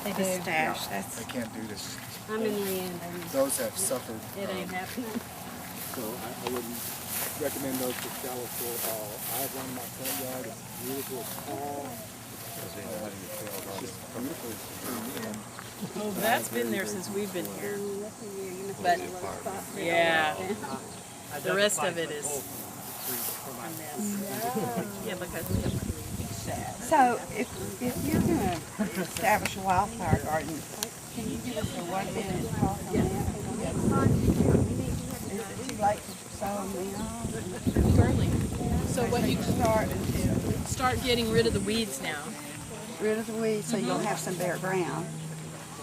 They do. Stash. Yeah. That's. They can't do this. I'm in Leander. Those have suffered. It ain't happening. So I wouldn't recommend those for shallow soil at all. I have one in my front yard. It's beautiful. It's tall. It's beautiful. Oh, that's been there since we've been here. But yeah, the rest of it is a mess. Yeah, because we have So, if you're going to establish a wildflower garden, can you give us a 1 minute talk on that? Is it too late to sow them now? Certainly. So what you Start until start getting rid of the weeds now. rid of the weeds so you'll have some bare ground,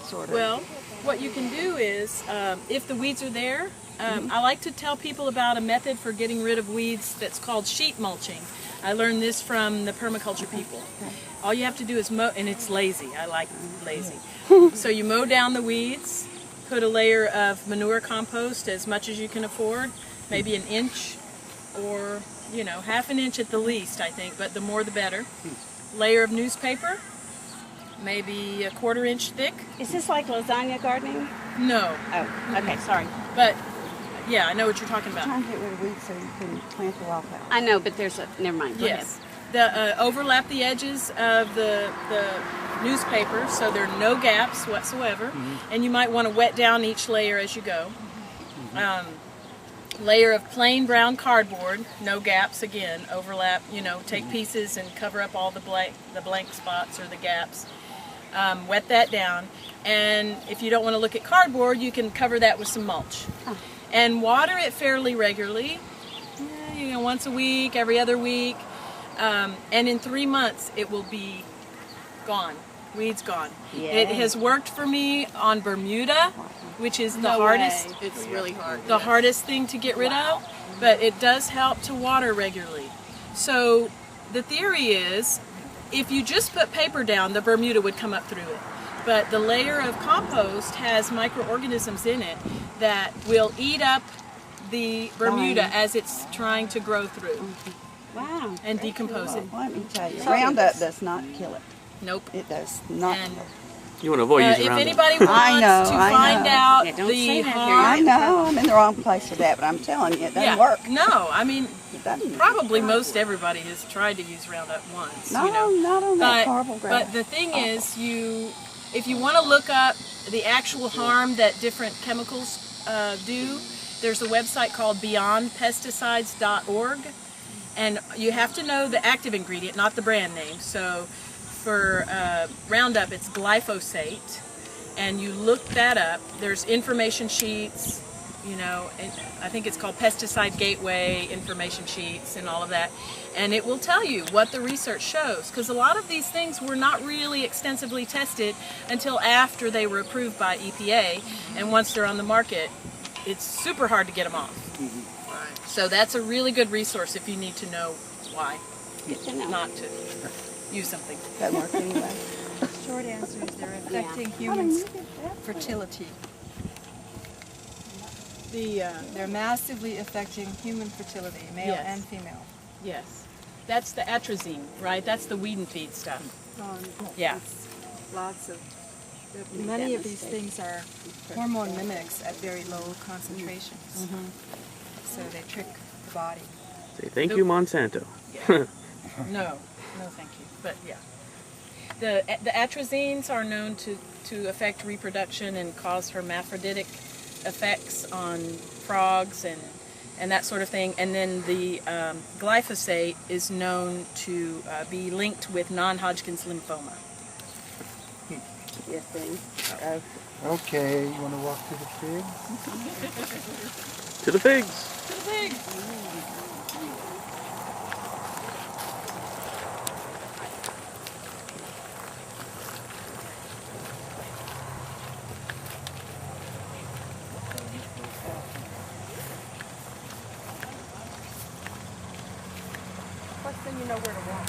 sort of. Well, what you can do is, if the weeds are there, I like to tell people about a method for getting rid of weeds that's called sheet mulching. I learned this from the permaculture people. All you have to do is mow, and it's lazy. I like lazy. So you mow down the weeds, put a layer of manure compost as much as you can afford, maybe an inch or, you know, half an inch at the least, I think, but the more the better. Layer of newspaper, maybe a 1/4 inch thick. Is this like lasagna gardening? No, Oh, okay, sorry. but yeah, I know what you're talking about. Trying to get rid of weeds so you can plant the wildflower. I know, but there's a, never mind. Go Yes. The overlap the edges of the newspaper so there are no gaps whatsoever, and you might want to wet down each layer as you go. Layer of plain brown cardboard, no gaps again, overlap, you know, take pieces and cover up all the blank spots or the gaps. Wet that down, and if you don't want to look at cardboard, you can cover that with some mulch. And water it fairly regularly, you know, once a week, every other week. And in 3 months, it will be gone. Weeds gone. Yeah. It has worked for me on Bermuda, which is the hardest. way. It's really hard. The hardest thing to get rid of, but it does help to water regularly. So the theory is, if you just put paper down, the Bermuda would come up through it. But the layer of compost has microorganisms in it that will eat up the Bermuda as it's trying to grow through. Wow. And decompose it. Let me tell you, Roundup does not kill it. Nope. It does not And kill it. You want to avoid using if Roundup. anybody wants I know, to I find know. out Yeah, don't the say that here. harm, I know, I'm in the wrong place for that, but I'm telling you, it doesn't work. No, I mean, It doesn't. probably most everybody has tried to use Roundup once. No, you know. not on that horrible grass. But the thing is, if you want to look up the actual harm that different chemicals do, there's a website called beyondpesticides.org, and you have to know the active ingredient, not the brand name. So for Roundup, it's glyphosate, and you look that up. There's information sheets, you know, and I think it's called Pesticide Gateway information sheets and all of that, and it will tell you what the research shows, because a lot of these things were not really extensively tested until after they were approved by EPA, and once they're on the market, it's super hard to get them off. So that's a really good resource if you need to know why Good to know. not to use something. Doesn't work anyway. Short answer is they're affecting humans' fertility. They're massively affecting human fertility, male Yes. and female. Yes. That's the atrazine, right? That's the weed and feed stuff. Yeah. Lots of. Many of these things are hormone mimics at very low concentrations. So they trick the body. Say thank you, Monsanto. No, thank you. But yeah, the atrazines are known to affect reproduction and cause hermaphroditic effects on frogs and that sort of thing. And then the glyphosate is known to be linked with non-Hodgkin's lymphoma. Yes, thing. Okay, you want to walk to the pig? To the pigs. Plus, then you know where to walk.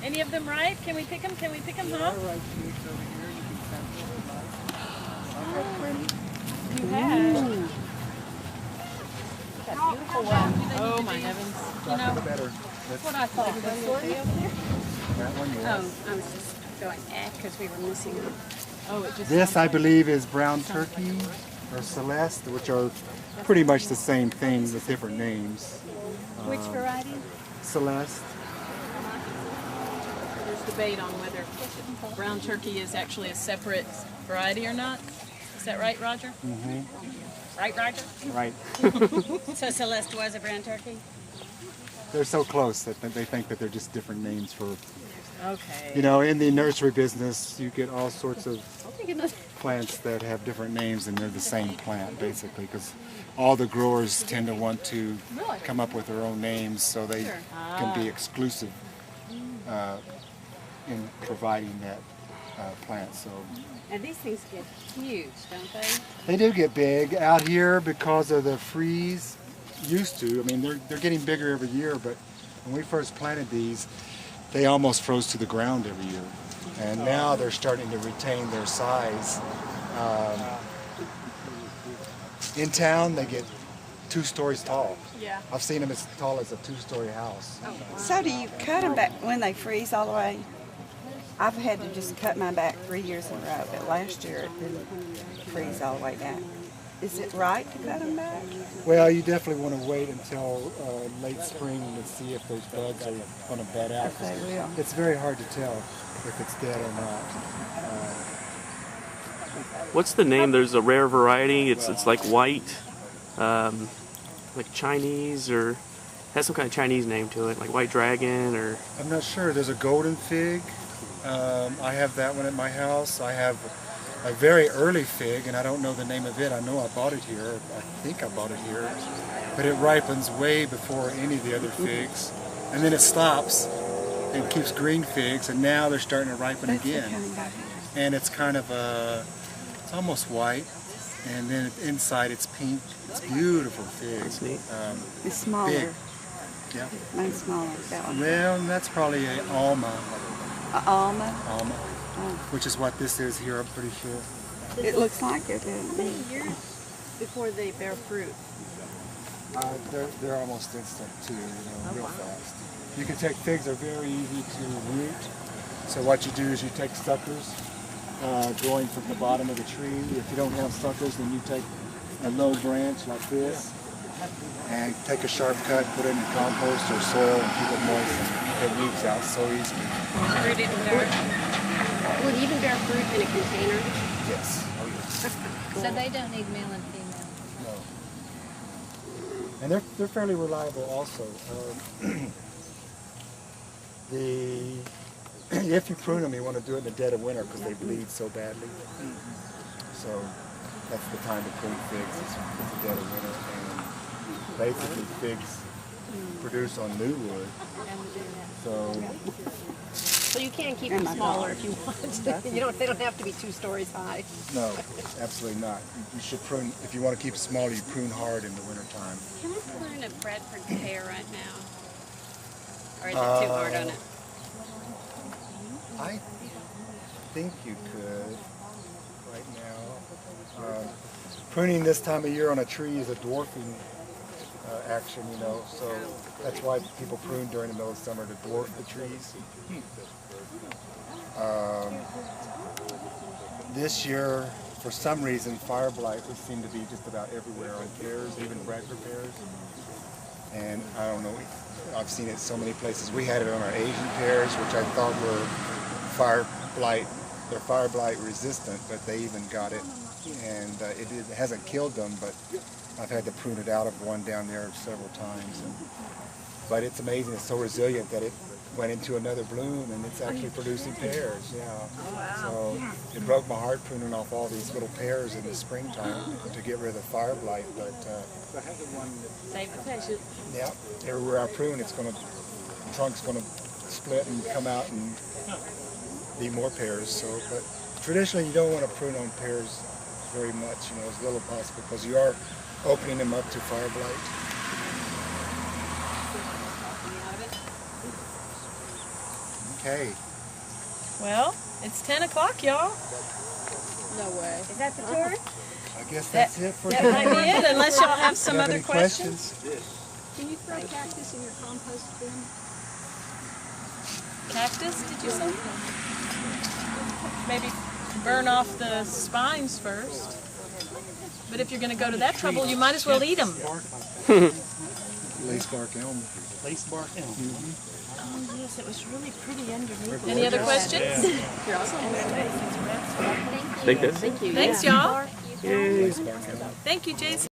Any of them ripe? Can we pick them? Can we pick them, huh? You have. beautiful one. Oh my heavens. You know, The better. that's what I thought. Everybody okay over there? That one, yes. Oh, I was just going because we were missing them. Oh, it just This, I believe, is brown turkey or Celeste, which are pretty much the same thing with different names. Which variety? Celeste. there's debate on whether brown turkey is actually a separate variety or not. Is that right, Roger? Mm-hmm. Right, Roger? Right. So Celeste was a brown turkey? They're so close that they think that they're just different names for, Okay. you know, in the nursery business, you get all sorts of I'm thinking of plants that have different names and they're the same plant basically because all the growers tend to want to come up with their own names so they can be exclusive in providing that plant. So and these things get huge, don't they? they do get big out here because of the freeze. Used to, I mean, they're getting bigger every year, but when we first planted these, they almost froze to the ground every year. And now they're starting to retain their size. In town, they get 2 stories tall. Yeah. I've seen them as tall as a 2-story house. So do you cut them back when they freeze all the way? I've had to just cut mine back 3 years in a row, but last year it didn't freeze all the way down. Is it right to cut them back? Well, you definitely want to wait until late spring to see if those buds are going to bed out. If they will. It's very hard to tell if it's dead or not. What's the name? There's a rare variety. It's like white, like Chinese or has some kind of Chinese name to it, like white dragon or. I'm not sure. There's a golden fig. I have that one at my house. I have a very early fig, and I don't know the name of it. I know I bought it here. I think I bought it here. But it ripens way before any of the other figs. And then it stops and keeps green figs, and now they're starting to ripen That's the again. kind of guy. And it's kind of it's almost white. And then inside it's pink. It's beautiful That's fig. neat. It's smaller. Big. Yeah. Mine's smaller. That one. Well, that's probably an alma. Almond. Alma. Which is what this is here, I'm pretty sure. It looks like it. Years before they bear fruit. They're almost instant too, real fast. You can take figs, they're very easy to root. So what you do is you take suckers growing from the bottom of the tree. If you don't have suckers, then you take a low branch like this and take a sharp cut, put it in compost or soil and keep it moist, and it roots out so easily. Fruit it in dirt. Would it even bear fruit in a container? Yes. Oh yes. So they don't need male and female. No. And they're fairly reliable also. If you prune them, you want to do it in the dead of winter because they bleed so badly. So that's the time to prune figs, is the dead of winter. And basically figs produce on new wood. So you can keep them smaller if you want. They don't have to be 2 stories high. No, absolutely not. You should prune, if you want to keep it smaller, you prune hard in the wintertime. Can I prune a Bradford pear right now? Or is it too hard on it? I think you could right now. Pruning this time of year on a tree is a dwarfing action, so that's why people prune during the middle of summer to dwarf the trees. This year, for some reason, fire blight would seem to be just about everywhere on pears, even Bradford pears. And I don't know, I've seen it so many places. We had it on our Asian pears, which I thought were they're fire blight resistant, but they even got it. And it hasn't killed them, but I've had to prune it out of one down there several times. But it's amazing, it's so resilient that it went into another bloom and it's actually producing pears. Yeah. So it broke my heart pruning off all these little pears in the springtime to get rid of the fire blight. But Save the patient. yeah, everywhere I prune, the trunk's gonna split and come out and be more pears. So, but traditionally you don't want to prune on pears very much, as little as possible, because you are opening them up to fire blight. Okay. Well, it's 10 o'clock, y'all. No way. Is that the tour? I guess that's it for That might be it, unless y'all have some Have other any questions. Can you throw cactus in your compost bin? Cactus, did you say? Maybe burn off the spines first. But if you're going to go to that trouble, you might as well eat them. Lace bark elm. Lace bark elm. Oh yes, it was really pretty underneath. Any other questions? Take this. Thanks, y'all. Yay. Thank you, Jason.